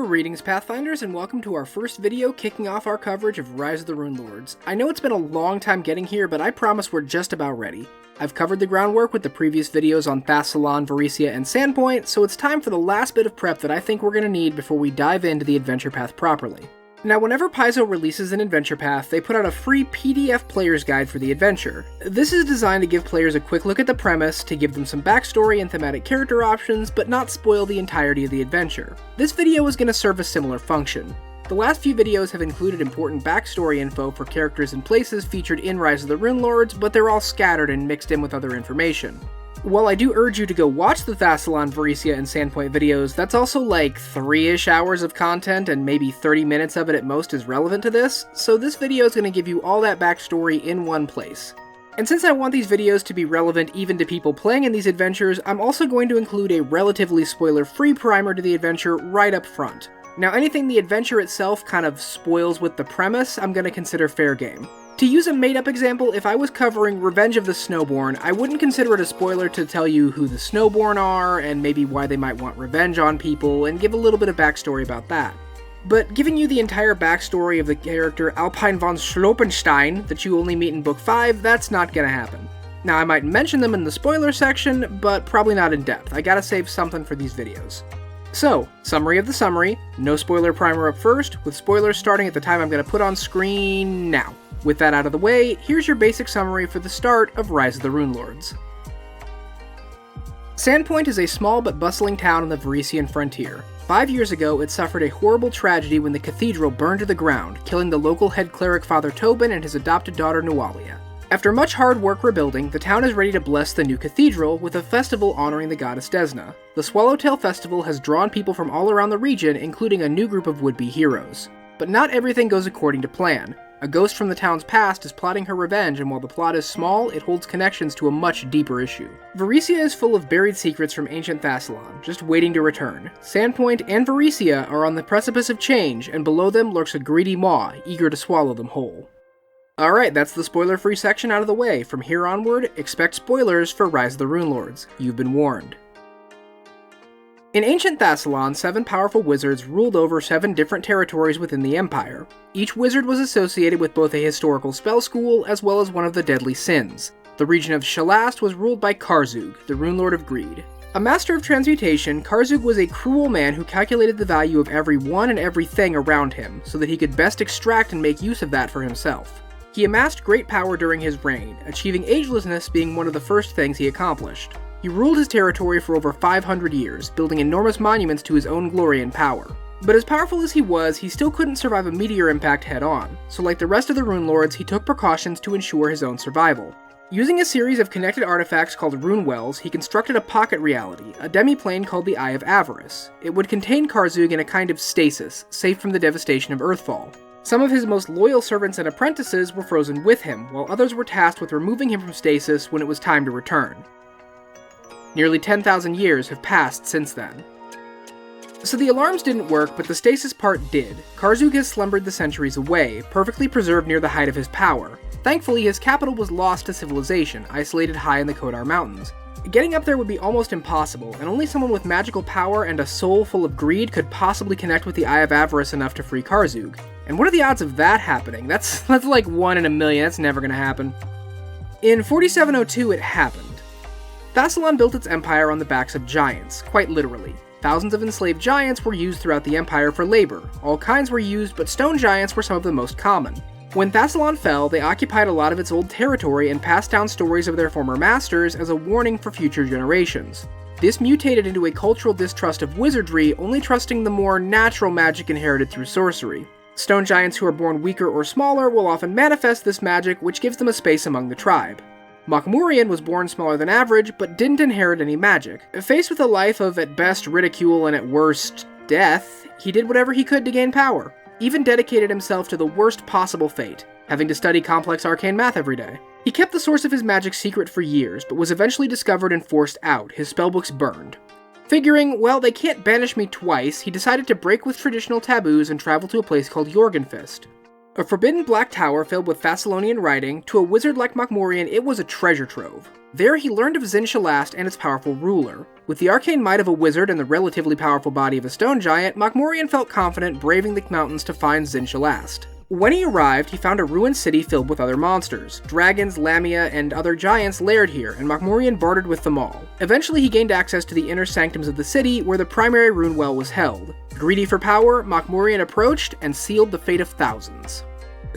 Greetings Pathfinders, and welcome to our first video kicking off our coverage of Rise of the Runelords. I know it's been a long time getting here, but I promise we're just about ready. I've covered the groundwork with the previous videos on Absalom, Varisia, and Sandpoint, so it's time for the last bit of prep that I think we're going to need before we dive into the adventure path properly. Now, whenever Paizo releases an adventure path, they put out a free PDF player's guide for the adventure. This is designed to give players a quick look at the premise, to give them some backstory and thematic character options, but not spoil the entirety of the adventure. This video is going to serve a similar function. The last few videos have included important backstory info for characters and places featured in Rise of the Runelords, but they're all scattered and mixed in with other information. While I do urge you to go watch the Absalom, Varisia, and Sandpoint videos, that's also like 3-ish hours of content and maybe 30 minutes of it at most is relevant to this, so this video is going to give you all that backstory in one place. And since I want these videos to be relevant even to people playing in these adventures, I'm also going to include a relatively spoiler-free primer to the adventure right up front. Now, anything the adventure itself kind of spoils with the premise, I'm going to consider fair game. To use a made-up example, if I was covering Revenge of the Snowborn, I wouldn't consider it a spoiler to tell you who the Snowborn are, and maybe why they might want revenge on people, and give a little bit of backstory about that. But giving you the entire backstory of the character Alpine von Schlopenstein that you only meet in Book 5, that's not gonna happen. Now, I might mention them in the spoiler section, but probably not in depth. I gotta save something for these videos. So, summary of the summary, no spoiler primer up first, with spoilers starting at the time I'm gonna put on screen now. With that out of the way, here's your basic summary for the start of Rise of the Runelords. Sandpoint is a small but bustling town on the Varisian frontier. 5 years ago, it suffered a horrible tragedy when the cathedral burned to the ground, killing the local head cleric Father Tobin and his adopted daughter Nualia. After much hard work rebuilding, the town is ready to bless the new cathedral with a festival honoring the goddess Desna. The Swallowtail Festival has drawn people from all around the region, including a new group of would-be heroes. But not everything goes according to plan. A ghost from the town's past is plotting her revenge, and while the plot is small, it holds connections to a much deeper issue. Varisia is full of buried secrets from ancient Absalom, just waiting to return. Sandpoint and Varisia are on the precipice of change, and below them lurks a greedy maw, eager to swallow them whole. Alright, that's the spoiler-free section out of the way. From here onward, expect spoilers for Rise of the Runelords. You've been warned. In ancient Absalom, 7 powerful wizards ruled over 7 different territories within the Empire. Each wizard was associated with both a historical spell school as well as one of the deadly sins. The region of Shalast was ruled by Karzug, the Runelord of Greed. A master of transmutation, Karzug was a cruel man who calculated the value of everyone and everything around him, so that he could best extract and make use of that for himself. He amassed great power during his reign, achieving agelessness being one of the first things he accomplished. He ruled his territory for over 500 years, building enormous monuments to his own glory and power. But as powerful as he was, he still couldn't survive a meteor impact head-on, so like the rest of the Runelords, he took precautions to ensure his own survival. Using a series of connected artifacts called rune wells, he constructed a pocket reality, a demi-plane called the Eye of Avarice. It would contain Karzug in a kind of stasis, safe from the devastation of Earthfall. Some of his most loyal servants and apprentices were frozen with him, while others were tasked with removing him from stasis when it was time to return. Nearly 10,000 years have passed since then. So the alarms didn't work, but the stasis part did. Karzug has slumbered the centuries away, perfectly preserved near the height of his power. Thankfully, his capital was lost to civilization, isolated high in the Kodar Mountains. Getting up there would be almost impossible, and only someone with magical power and a soul full of greed could possibly connect with the Eye of Avarice enough to free Karzug. And what are the odds of that happening? That's like 1 in a million, that's never gonna happen. In 4702, it happened. Absalom built its empire on the backs of giants, quite literally. Thousands of enslaved giants were used throughout the empire for labor. All kinds were used, but stone giants were some of the most common. When Absalom fell, they occupied a lot of its old territory and passed down stories of their former masters as a warning for future generations. This mutated into a cultural distrust of wizardry, only trusting the more natural magic inherited through sorcery. Stone giants who are born weaker or smaller will often manifest this magic, which gives them a space among the tribe. Makmurian was born smaller than average, but didn't inherit any magic. Faced with a life of at best ridicule and at worst death, he did whatever he could to gain power. Even dedicated himself to the worst possible fate, having to study complex arcane math every day. He kept the source of his magic secret for years, but was eventually discovered and forced out, his spellbooks burned. Figuring, well, they can't banish me twice, he decided to break with traditional taboos and travel to a place called Jorgenfist. A forbidden black tower filled with Thessalonian writing, to a wizard like Makmorian it was a treasure trove. There he learned of Zin Shalast and its powerful ruler. With the arcane might of a wizard and the relatively powerful body of a stone giant, Makmorian felt confident braving the mountains to find Zin Shalast. When he arrived, he found a ruined city filled with other monsters. Dragons, Lamia, and other giants laired here, and Makmorian bartered with them all. Eventually he gained access to the inner sanctums of the city, where the primary rune well was held. Greedy for power, Makmorian approached and sealed the fate of thousands.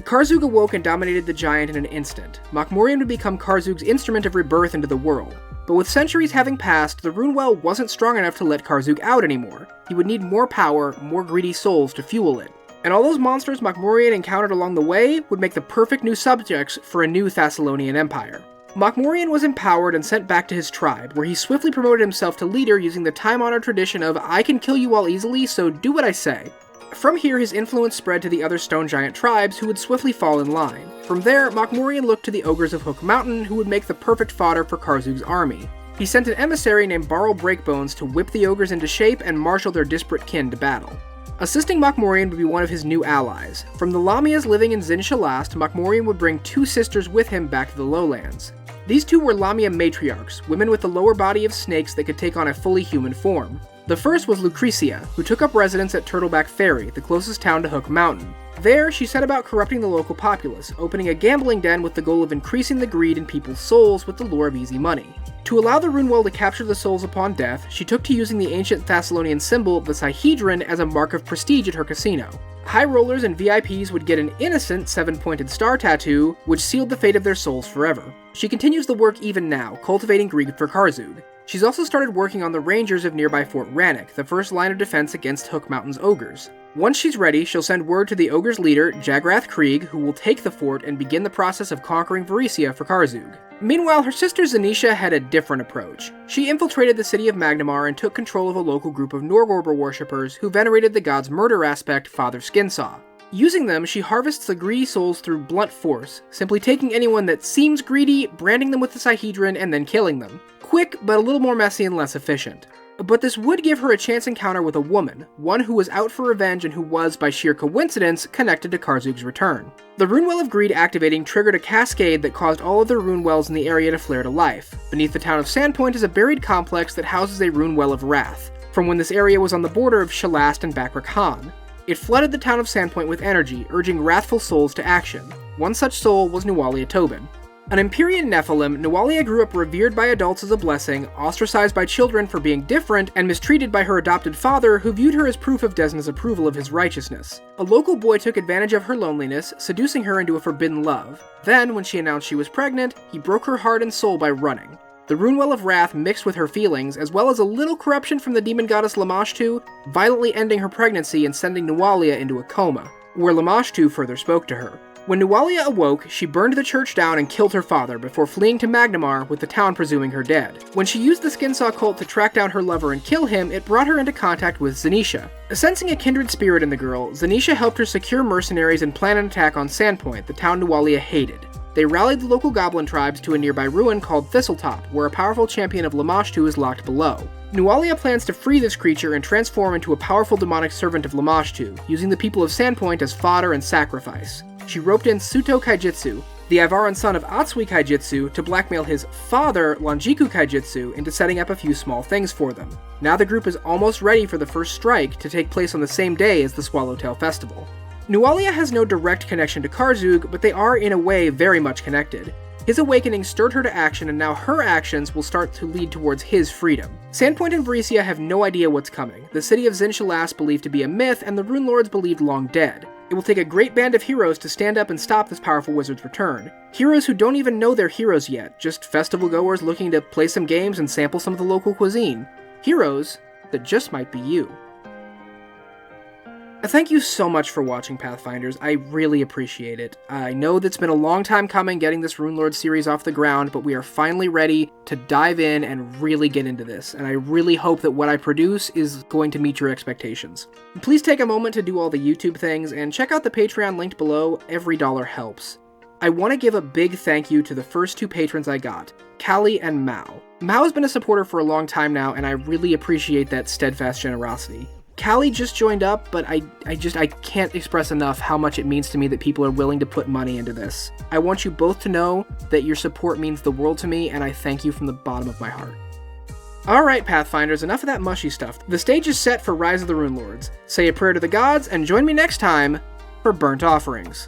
Karzug awoke and dominated the giant in an instant. Makmorian would become Karzug's instrument of rebirth into the world. But with centuries having passed, the rune well wasn't strong enough to let Karzug out anymore. He would need more power, more greedy souls to fuel it. And all those monsters Makmorian encountered along the way would make the perfect new subjects for a new Thessalonian empire. Makmorian was empowered and sent back to his tribe, where he swiftly promoted himself to leader using the time-honored tradition of "I can kill you all easily, so do what I say." From here, his influence spread to the other stone giant tribes, who would swiftly fall in line. From there, Makmorian looked to the ogres of Hook Mountain, who would make the perfect fodder for Karzug's army. He sent an emissary named Barl Breakbones to whip the ogres into shape and marshal their disparate kin to battle. Assisting Makmorian would be one of his new allies. From the Lamias living in Zin Shalast, Makmorian would bring two sisters with him back to the lowlands. These two were Lamia matriarchs, women with the lower body of snakes that could take on a fully human form. The first was Lucretia, who took up residence at Turtleback Ferry, the closest town to Hook Mountain. There, she set about corrupting the local populace, opening a gambling den with the goal of increasing the greed in people's souls with the lure of easy money. To allow the rune well to capture the souls upon death, she took to using the ancient Thessalonian symbol, the Sihedron, as a mark of prestige at her casino. High rollers and VIPs would get an innocent 7-pointed star tattoo, which sealed the fate of their souls forever. She continues the work even now, cultivating greed for Karzug. She's also started working on the rangers of nearby Fort Rannoch, the first line of defense against Hook Mountain's ogres. Once she's ready, she'll send word to the ogre's leader, Jagrath Krieg, who will take the fort and begin the process of conquering Varisia for Karzug. Meanwhile, her sister Zanisha had a different approach. She infiltrated the city of Magnamar and took control of a local group of Norgorber worshippers who venerated the god's murder aspect, Father Skinsaw. Using them, she harvests the greedy souls through blunt force, simply taking anyone that seems greedy, branding them with the Sihedron, and then killing them. Quick, but a little more messy and less efficient. But this would give her a chance encounter with a woman, one who was out for revenge and who was, by sheer coincidence, connected to Karzug's return. The Rune Well of Greed activating triggered a cascade that caused all other rune wells in the area to flare to life. Beneath the town of Sandpoint is a buried complex that houses a Rune Well of Wrath, from when this area was on the border of Shalast and Bakrak Han. It flooded the town of Sandpoint with energy, urging wrathful souls to action. One such soul was Nualia Tobin. An Empyrean Nephilim, Nualia grew up revered by adults as a blessing, ostracized by children for being different, and mistreated by her adopted father, who viewed her as proof of Desna's approval of his righteousness. A local boy took advantage of her loneliness, seducing her into a forbidden love. Then, when she announced she was pregnant, he broke her heart and soul by running. The Rune Well of Wrath mixed with her feelings, as well as a little corruption from the demon goddess Lamashtu, violently ending her pregnancy and sending Nualia into a coma, where Lamashtu further spoke to her. When Nualia awoke, she burned the church down and killed her father before fleeing to Magnamar, with the town presuming her dead. When she used the Skinsaw cult to track down her lover and kill him, it brought her into contact with Zanisha. Sensing a kindred spirit in the girl, Zanisha helped her secure mercenaries and plan an attack on Sandpoint, the town Nualia hated. They rallied the local goblin tribes to a nearby ruin called Thistletop, where a powerful champion of Lamashtu is locked below. Nualia plans to free this creature and transform into a powerful demonic servant of Lamashtu, using the people of Sandpoint as fodder and sacrifice. She roped in Suto Kaijitsu, the Ivaran son of Atsui Kaijitsu, to blackmail his father, Lonjiku Kaijitsu, into setting up a few small things for them. Now the group is almost ready for the first strike to take place on the same day as the Swallowtail Festival. Nualia has no direct connection to Karzug, but they are in a way very much connected. His awakening stirred her to action, and now her actions will start to lead towards his freedom. Sandpoint and Varisia have no idea what's coming. The city of Zin Shalast believed to be a myth, and the Runelords believed long dead. It will take a great band of heroes to stand up and stop this powerful wizard's return. Heroes who don't even know they're heroes yet, just festival goers looking to play some games and sample some of the local cuisine. Heroes that just might be you. Thank you so much for watching, Pathfinders. I really appreciate it. I know that's been a long time coming getting this Runelords series off the ground, but we are finally ready to dive in and really get into this, and I really hope that what I produce is going to meet your expectations. Please take a moment to do all the YouTube things, and check out the Patreon linked below. Every dollar helps. I want to give a big thank you to the first two patrons I got, Callie and Mao. Mao has been a supporter for a long time now, and I really appreciate that steadfast generosity. Callie just joined up, but I can't express enough how much it means to me that people are willing to put money into this. I want you both to know that your support means the world to me, and I thank you from the bottom of my heart. Alright, Pathfinders, enough of that mushy stuff. The stage is set for Rise of the Runelords. Say a prayer to the gods, and join me next time for Burnt Offerings.